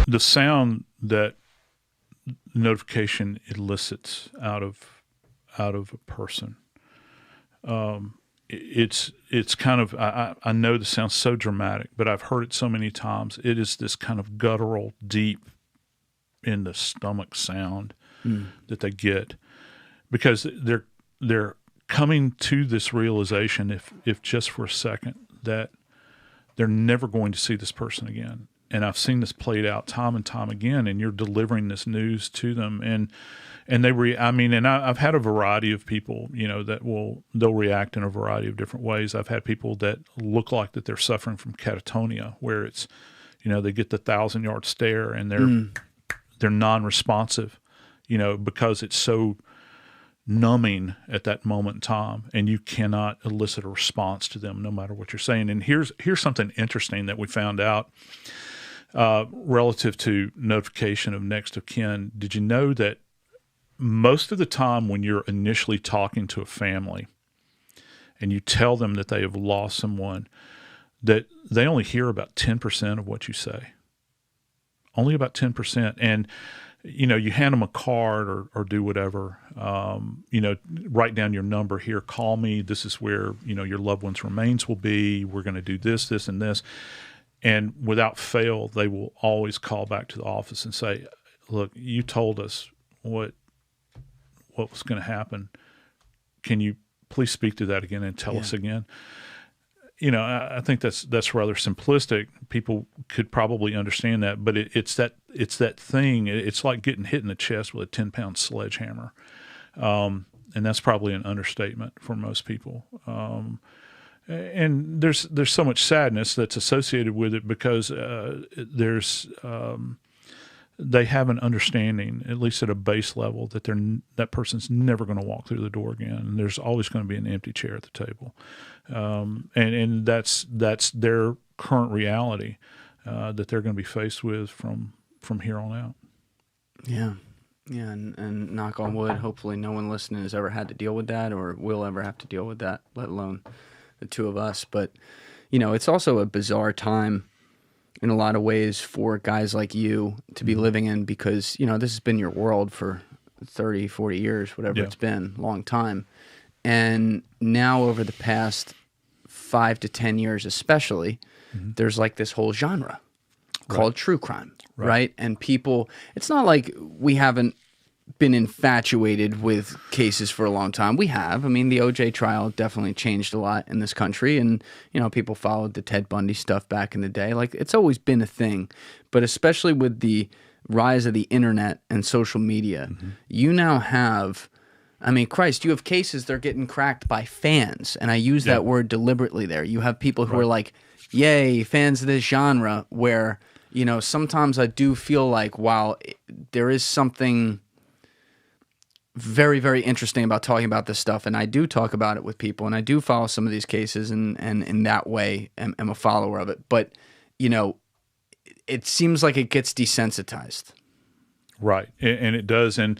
the sound that notification elicits out of a person, it's kind of, I know this sounds so dramatic, but I've heard it so many times. It is this kind of guttural, deep in the stomach sound that they get, because they're coming to this realization, if just for a second, that they're never going to see this person again. And I've seen this played out time and time again, and you're delivering this news to them. And I've had a variety of people, they'll react in a variety of different ways. I've had people that look like that they're suffering from catatonia, where it's, they get the 1,000-yard stare and they're non-responsive, because it's so numbing at that moment in time, and you cannot elicit a response to them no matter what you're saying. And here's something interesting that we found out relative to notification of next of kin. Did you know that most of the time when you're initially talking to a family and you tell them that they have lost someone, that they only hear about 10% of what you say? Only about 10%. And you hand them a card or do whatever, write down your number here, call me, this is where, your loved one's remains will be, we're going to do this, this, and this. And without fail, they will always call back to the office and say, look, you told us what was going to happen. Can you please speak to that again and tell us again? I think that's rather simplistic. People could probably understand that, but it's that thing. It's like getting hit in the chest with a 10-pound sledgehammer, and that's probably an understatement for most people. And there's so much sadness that's associated with it, because they have an understanding, at least at a base level, that that person's never going to walk through the door again, and there's always going to be an empty chair at the table, and that's their current reality that they're going to be faced with from here on out. Yeah, and knock on wood, hopefully no one listening has ever had to deal with that or will ever have to deal with that, let alone the two of us. But it's also a bizarre time in a lot of ways for guys like you to be living in, because this has been your world for 30, 40 years, whatever it's been, long time. And now over the past 5 to 10 years especially, there's like this whole genre called true crime, right? And people, it's not like we haven't been infatuated with cases for a long time. We have. I mean, the OJ trial definitely changed a lot in this country, and people followed the Ted Bundy stuff back in the day. Like, it's always been a thing, but especially with the rise of the internet and social media, you now have, Christ, you have cases that are getting cracked by fans, and I use that word deliberately there. You have people who are like, yay, fans of this genre, where, sometimes I do feel like, while there is something very, very interesting about talking about this stuff, and I do talk about it with people, and I do follow some of these cases, and in that way am a follower of it. But, it seems like it gets desensitized. Right, and it does. And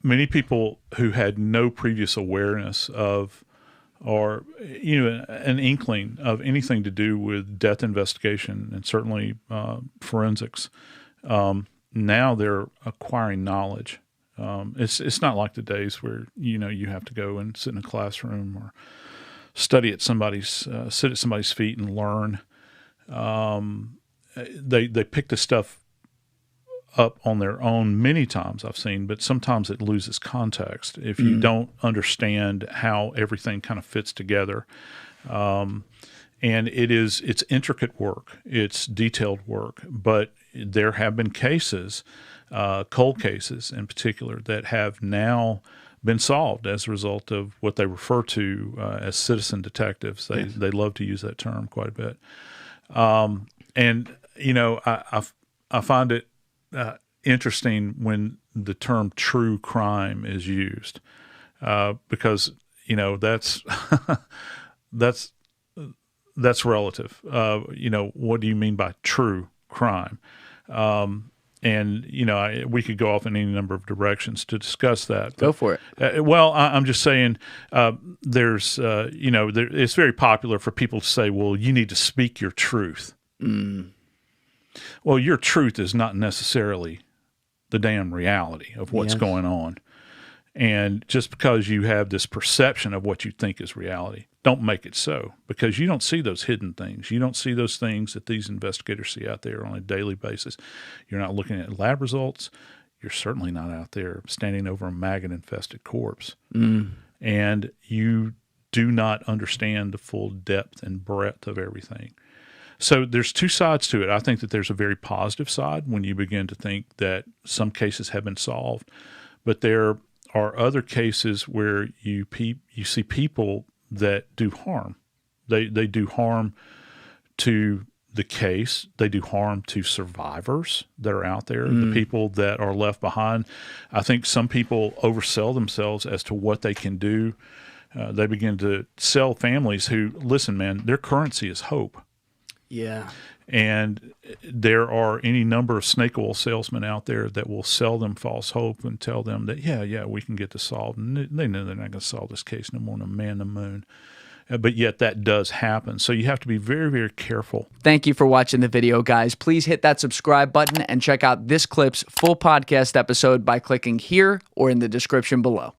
many people who had no previous awareness of, or an inkling of anything to do with death investigation and certainly forensics, now they're acquiring knowledge. It's not like the days where you have to go and sit in a classroom or study at sit at somebody's feet and learn. They pick the stuff up on their own many times, I've seen, but sometimes it loses context if you don't understand how everything kind of fits together. And it's intricate work, it's detailed work, but there have been cases, cold cases in particular, that have now been solved as a result of what they refer to as citizen detectives. They love to use that term quite a bit. And I find it interesting when the term true crime is used, because that's relative. What do you mean by true crime? And we could go off in any number of directions to discuss that. Go for it. Well, I'm just saying, it's very popular for people to say, "Well, you need to speak your truth." Well, your truth is not necessarily the damn reality of what's Yes. going on. And just because you have this perception of what you think is reality, don't make it so, because you don't see those hidden things. You don't see those things that these investigators see out there on a daily basis. You're not looking at lab results. You're certainly not out there standing over a maggot-infested corpse. And you do not understand the full depth and breadth of everything. So there's two sides to it. I think that there's a very positive side when you begin to think that some cases have been solved, but there are other cases where you see people that do harm. They do harm to the case. They do harm to survivors that are out there, the people that are left behind. I think some people oversell themselves as to what they can do. They begin to sell families who, listen, man, their currency is hope. Yeah. And there are any number of snake oil salesmen out there that will sell them false hope and tell them that, yeah, we can get this solved. And they know they're not going to solve this case no more than a man in the moon. But yet that does happen. So you have to be very, very careful. Thank you for watching the video, guys. Please hit that subscribe button and check out this clip's full podcast episode by clicking here or in the description below.